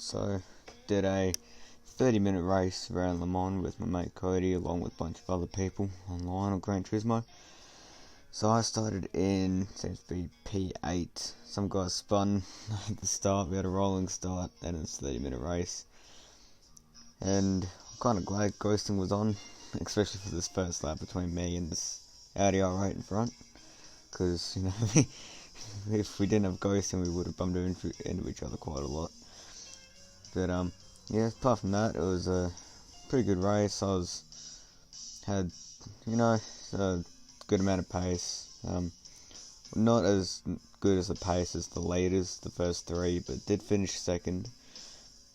So, did a 30-minute race around Le Mans with my mate Cody, along with a bunch of other people online on Gran Turismo. So I started in, seems to be P8. Some guys spun at the start. We had a rolling start, and it's a 30-minute race. And I'm kind of glad ghosting was on, especially for this first lap between me and this Audi R8 in front. Because, you know, if we didn't have ghosting, we would have bumped into each other quite a lot. But, yeah, apart from that, it was a pretty good race. Had, you know, a good amount of pace. Not as good as the pace as the leaders, the first three, but did finish second.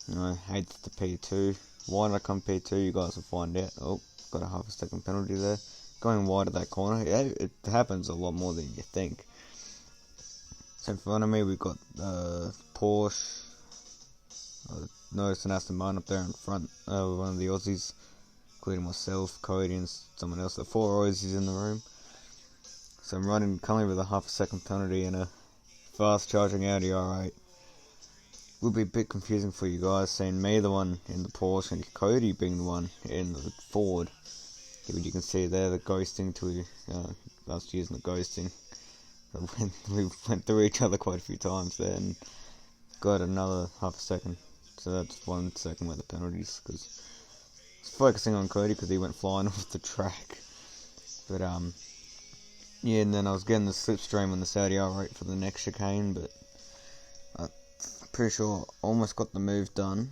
You know, 8th to P2. Why did I come P2? You guys will find out. Oh, got a half a second penalty there. Going wide of that corner. Yeah, it happens a lot more than you think. So in front of me, we've got Porsche. Noticed an Aston Martin up there in front with one of the Aussies, including myself, Cody, and someone else. There are 4 Aussies in the room. So I'm running currently with a half a second penalty and a fast charging Audi R8. Will be a bit confusing for you guys, seeing me the one in the Porsche and Cody being the one in the Ford. But you can see there the ghosting to us using the ghosting. We went through each other quite a few times there and got another half a second. So that's 1 second worth of penalties, because I was focusing on Cody because he went flying off the track. But yeah, and then I was getting the slipstream on the Audi R8 for the next chicane, but I'm pretty sure I almost got the move done.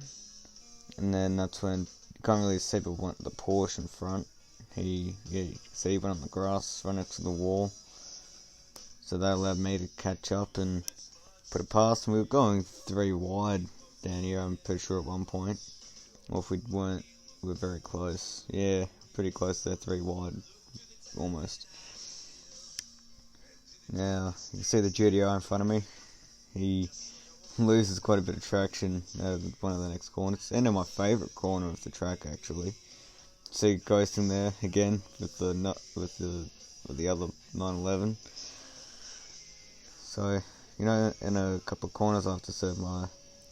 And then that's when you can't really see, but went the Porsche in front. You can see he went on the grass right next to the wall. So that allowed me to catch up and put it past, and we were going 3 wide down here, I'm pretty sure at one point. Or if we weren't, we were very close. Yeah, pretty close there, 3 wide, almost. Now, you can see the GTR in front of me. He loses quite a bit of traction at one of the next corners. And in my favourite corner of the track, actually. See ghosting there again with the other 911. So, you know, in a couple of corners I have to serve my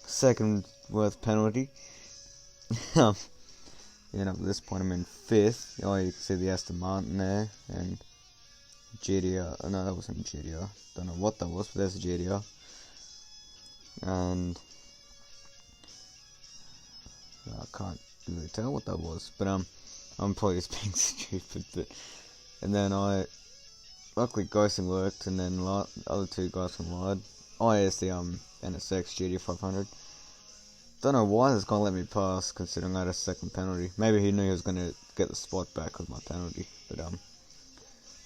second worth penalty. You know, at this point I'm in 5th. Oh, you can see the Aston Martin there, and GTR. Oh, no, that wasn't GTR. Don't know what that was, but there's a GTR. And I can't really tell what that was, but I'm probably just being stupid. But and then luckily ghosting worked, and then the other 2 guys from wide. Oh, yeah, it's the NSX GT500. Don't know why this guy let me pass, considering I had a second penalty. Maybe he knew he was going to get the spot back with my penalty. But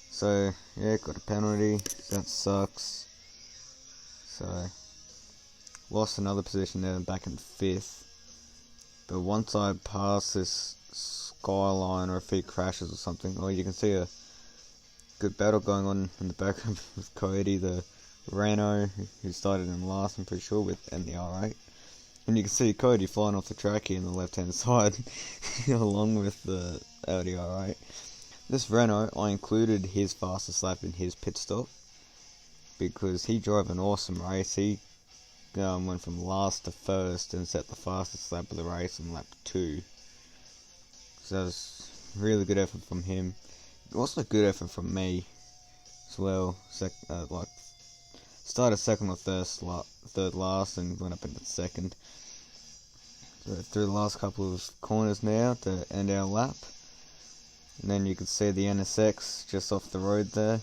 so yeah, got a penalty. That sucks. So lost another position there, back in 5th. But once I pass this skyline, or if he crashes or something, you can see a good battle going on in the background with Cody, the Renault, who started in last, I'm pretty sure, and the R8. And you can see Cody flying off the track here on the left-hand side, along with the Audi R8. This Renault, I included his fastest lap in his pit stop, because he drove an awesome race. He went from last to first and set the fastest lap of the race in lap 2. So that was really good effort from him. Also good effort from me as well. Started second or third last and went up into second. So through the last couple of corners now to end our lap. And then you can see the NSX just off the road there.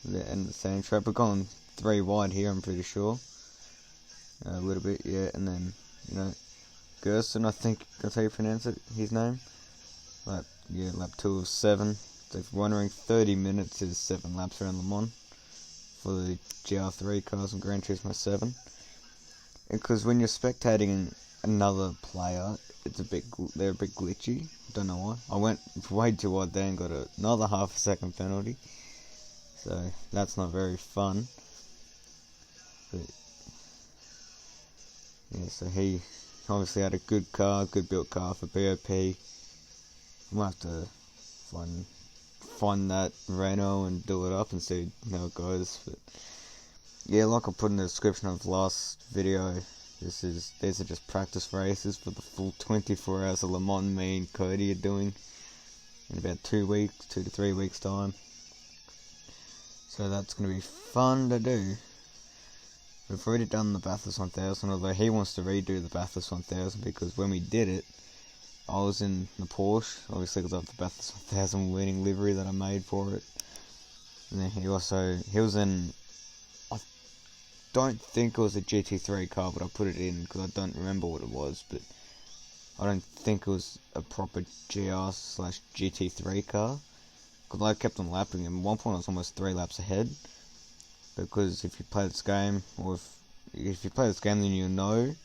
The end of the sand trap. We're going 3 wide here, I'm pretty sure. A little bit, yeah. And then, you know, Gerson, I think that's how you pronounce it, his name. Lap 2 of 7. So if you're wondering, 30 minutes is 7 laps around Le Mans for the GR3 cars in Gran Turismo 7. Because when you're spectating another player, they're a bit glitchy. Don't know why. I went way too wide there and got another half a second penalty. So that's not very fun. But yeah, so he obviously had a good built car for BOP. I might have to find that Renault and do it up and see how it goes. But yeah, like I put in the description of the last video, These are just practice races for the full 24 hours of Le Mans me and Cody are doing in about 2 to 3 weeks time. So that's going to be fun to do. We've already done the Bathurst 1000, although he wants to redo the Bathurst 1000 because when we did it, I was in the Porsche, obviously because I have the Bathurst 1000 winning livery that I made for it. And then he was in, I don't think it was a GT3 car, but I put it in because I don't remember what it was, but I don't think it was a proper GR/GT3 car, because I kept on lapping him. At one point I was almost 3 laps ahead, because if you play this game, or if you play this game, then you know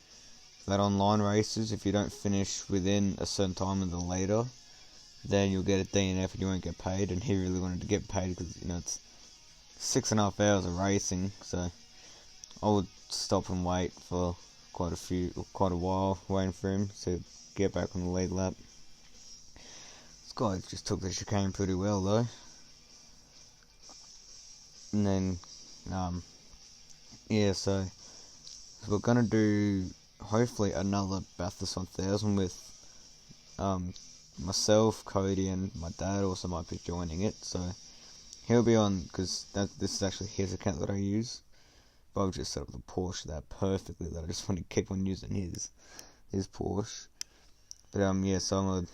that online races, if you don't finish within a certain time in the leader, then you'll get a DNF and you won't get paid. And he really wanted to get paid because, you know, it's 6.5 hours of racing, so I would stop and wait for quite a while, waiting for him to get back on the lead lap. This guy just took the chicane pretty well though. And then, yeah, so we're gonna do hopefully another Bathurst 1000 with myself, Cody, and my dad also might be joining it. So he'll be on, because this is actually his account that I use. But I've just set up the Porsche that perfectly that I just want to keep on using his Porsche. But yeah, so I'm gonna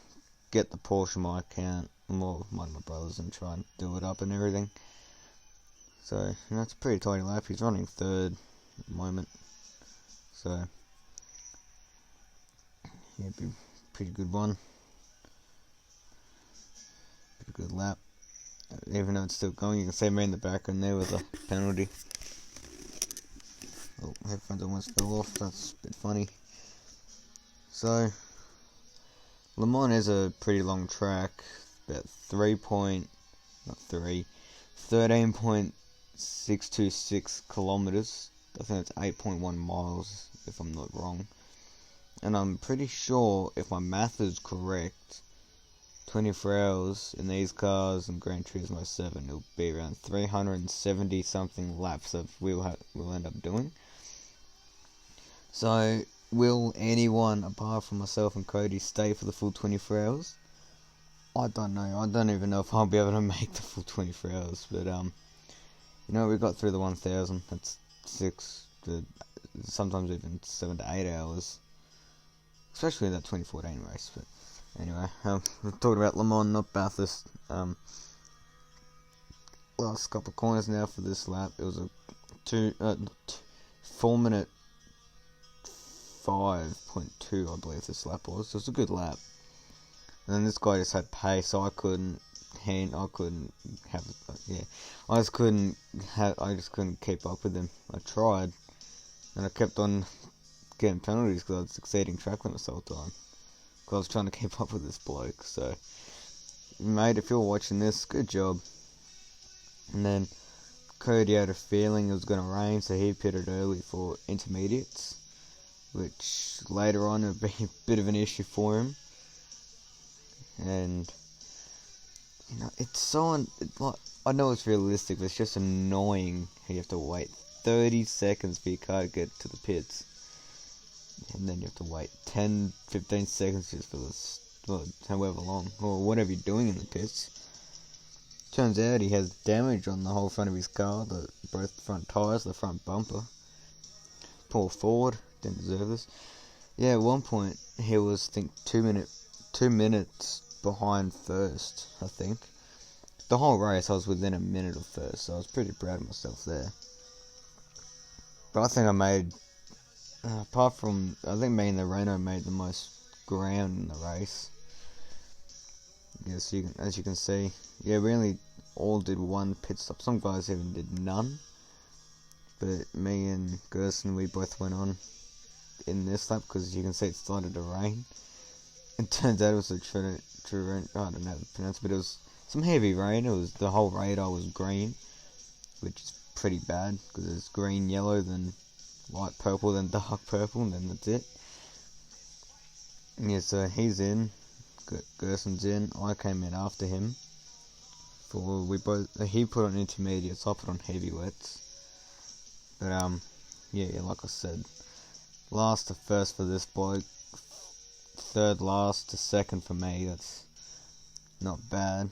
get the Porsche on my account, more my brothers, and try and do it up and everything. So, you know, it's a pretty tidy lap. He's running third at the moment. So, yeah, it'd be a pretty good one. Pretty good lap. Even though it's still going, you can see me in the background there with a penalty. Oh, headphones almost fell off. That's a bit funny. So, Le Mans is a pretty long track. About 13.626 kilometers. I think it's 8.1 miles, if I'm not wrong. And I'm pretty sure, if my math is correct, 24 hours in these cars and Gran Turismo 7, it'll be around 370 something laps that we'll end up doing. So, will anyone apart from myself and Cody stay for the full 24 hours? I don't know. I don't even know if I'll be able to make the full 24 hours. But, you know, we got through the 1000. That's 6 to sometimes even 7 to 8 hours. Especially in that 2014 race. But anyway, we're talking about Le Mans, not Bathurst. Last couple of corners now for this lap. It was a 4 minute 5.2, I believe this lap was. So it was a good lap. And then this guy just had pace, so I just couldn't keep up with him. I tried, and I kept on getting penalties because I was exceeding track limits the whole time. Because I was trying to keep up with this bloke. So, mate, if you're watching this, good job. And then Cody had a feeling it was going to rain, so he pitted early for intermediates, which later on would be a bit of an issue for him. And, you know, I know it's realistic, but it's just annoying how you have to wait 30 seconds for your car to get to the pits. And then you have to wait 10-15 seconds just for this, however long, or whatever you're doing in the pits. Turns out he has damage on the whole front of his car, both front tyres, the front bumper. Poor Ford, didn't deserve this. Yeah, at one point he was, I think, 2 minutes behind first, I think. The whole race I was within a minute of first, so I was pretty proud of myself there. But I think I made, apart from, I think me and the Renault made the most ground in the race. Yes, as you can see, yeah, we only all did one pit stop. Some guys even did none. But me and Gerson, we both went on in this lap because you can see it started to rain. It turns out it was a true rain. I don't know how to pronounce it, but it was some heavy rain. It was, the whole radar was green, which is pretty bad because it's green, yellow, then light purple, then dark purple, and then that's it. Yeah, so he's in. Gerson's in. I came in after him. He put on intermediates, I put on heavyweights. But yeah, like I said, last to first for this bloke, third last to second for me. That's not bad.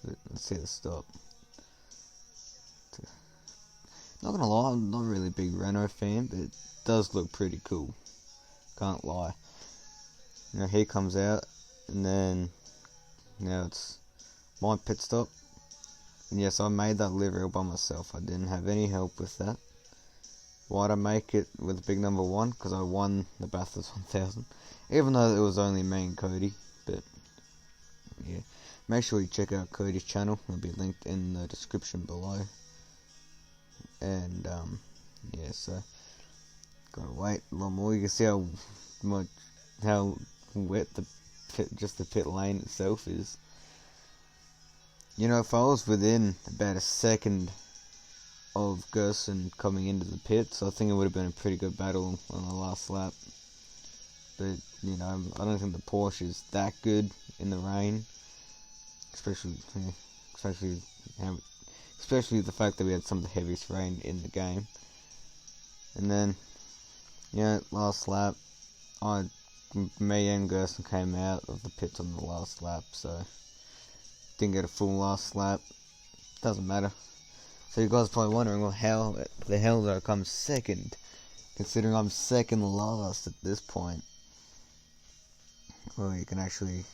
But let's see the stop. Not gonna lie, I'm not really a big Renault fan, but it does look pretty cool. Can't lie. Now he comes out, and then now it's my pit stop. And yes, I made that livery all by myself. I didn't have any help with that. Why'd I make it with big number 1? Because I won the Bathurst 1000. Even though it was only me and Cody. But yeah, make sure you check out Cody's channel. It'll be linked in the description below. And yeah, so gotta wait a lot more. You can see how wet the pit lane itself is. You know, if I was within about a second of Gerson coming into the pits, I think it would have been a pretty good battle on the last lap. But you know, I don't think the Porsche is that good in the rain, especially the fact that we had some of the heaviest rain in the game. And then, yeah, last lap, me and Gerson came out of the pits on the last lap, so didn't get a full last lap. Doesn't matter. So you guys are probably wondering, well, how the hell did I come second, considering I'm second last at this point? Well, you can actually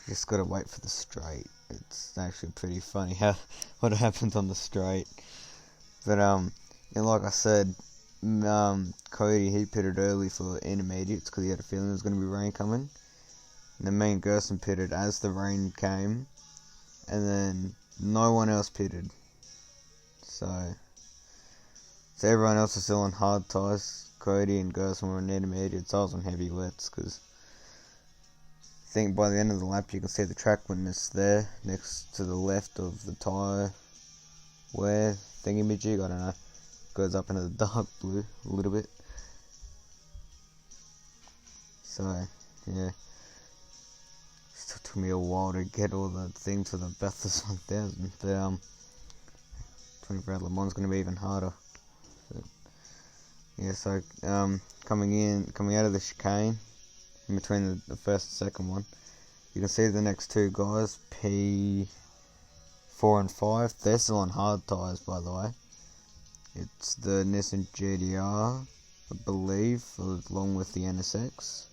just gotta wait for the straight. It's actually pretty funny what happened on the straight. But you know, like I said, Cody, he pitted early for intermediates because he had a feeling there was going to be rain coming. And then me and Gerson pitted as the rain came, and then no one else pitted. So everyone else was still on hard tyres. Cody and Gerson were on intermediates. I was on heavy wets because I think by the end of the lap you can see the track witness there next to the left of the tyre wear thingamajig. I don't know. Goes up into the dark blue a little bit. So yeah, still took me a while to get all the things for the Bathurst 1000. But 24 hour Le Mans is going to be even harder. But, yeah, so coming out of the chicane, in between the first and second one, you can see the next two guys, P4 and 5. They're still on hard tyres, by the way. It's the Nissan GTR, I believe, along with the NSX.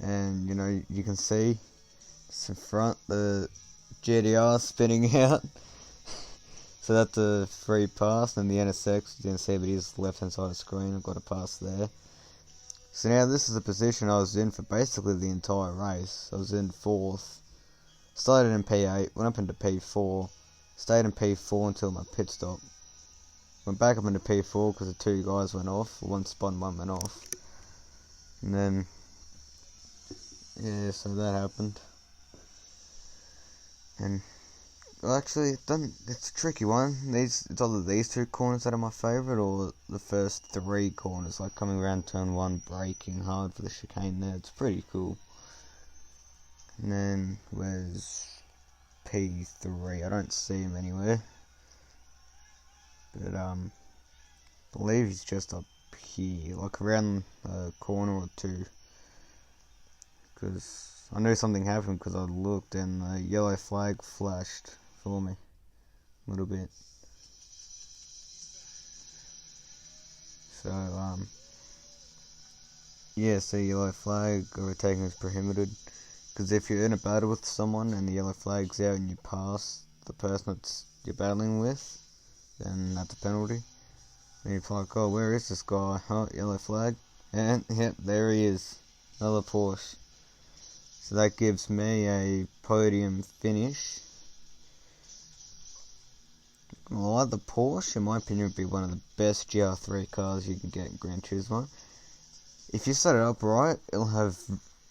And you know, you can see it's in front, the GTR spinning out. So that's a free pass, and the NSX, you can see, but he's left hand side of the screen. I've got a pass there. So now this is the position I was in for basically the entire race. I was in 4th, started in P8, went up into P4, stayed in P4 until my pit stop. Went back up into P4 because the two guys went off, one spun, one went off. And then, yeah, so that happened. And well, actually, it's a tricky one. It's either these two corners that are my favourite, or the first 3 corners, like coming around turn 1, braking hard for the chicane there. It's pretty cool. And then where's P3? I don't see him anywhere. But I believe he's just up here, like around a corner or two. Because I knew something happened because I looked and the yellow flag flashed for me a little bit. So yeah, so yellow flag, overtaking is prohibited. Because if you're in a battle with someone and the yellow flag's out and you pass the person that you're battling with, then that's a penalty. And you're like, oh, where is this guy? Oh, yellow flag. And yep, there he is. Another Porsche. So that gives me a podium finish. Well, the Porsche, in my opinion, would be one of the best GR3 cars you can get in Gran Turismo. If you set it up right, it'll have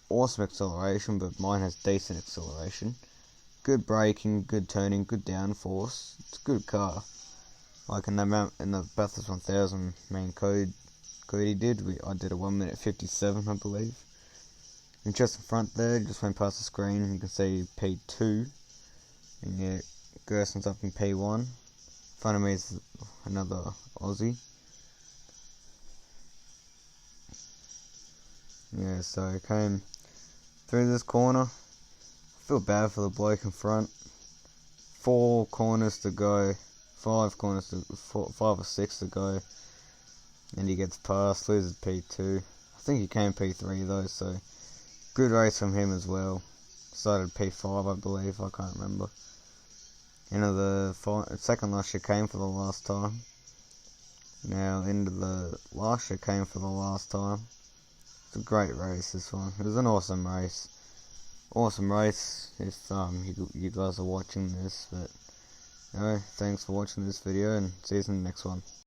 awesome acceleration, but mine has decent acceleration. Good braking, good turning, good downforce. It's a good car. Like in the Bathurst 1000, me and Cody did. I did a 1:57, I believe. And just in front there, just went past the screen, you can see P2. And yeah, Gerson's up in P1. In front of me is another Aussie. Yeah, so he came through this corner. I feel bad for the bloke in front. 4 corners to go, 5 corners to 5 or 6 to go, and he gets past, loses P2. I think he came P3 though, so good race from him as well. Started P5, I believe, I can't remember. Into the second last chicane for the last time. Now into the last chicane for the last time. It's a great race, this one. It was an awesome race. Awesome race if you guys are watching this, but anyway, thanks for watching this video and see you in the next one.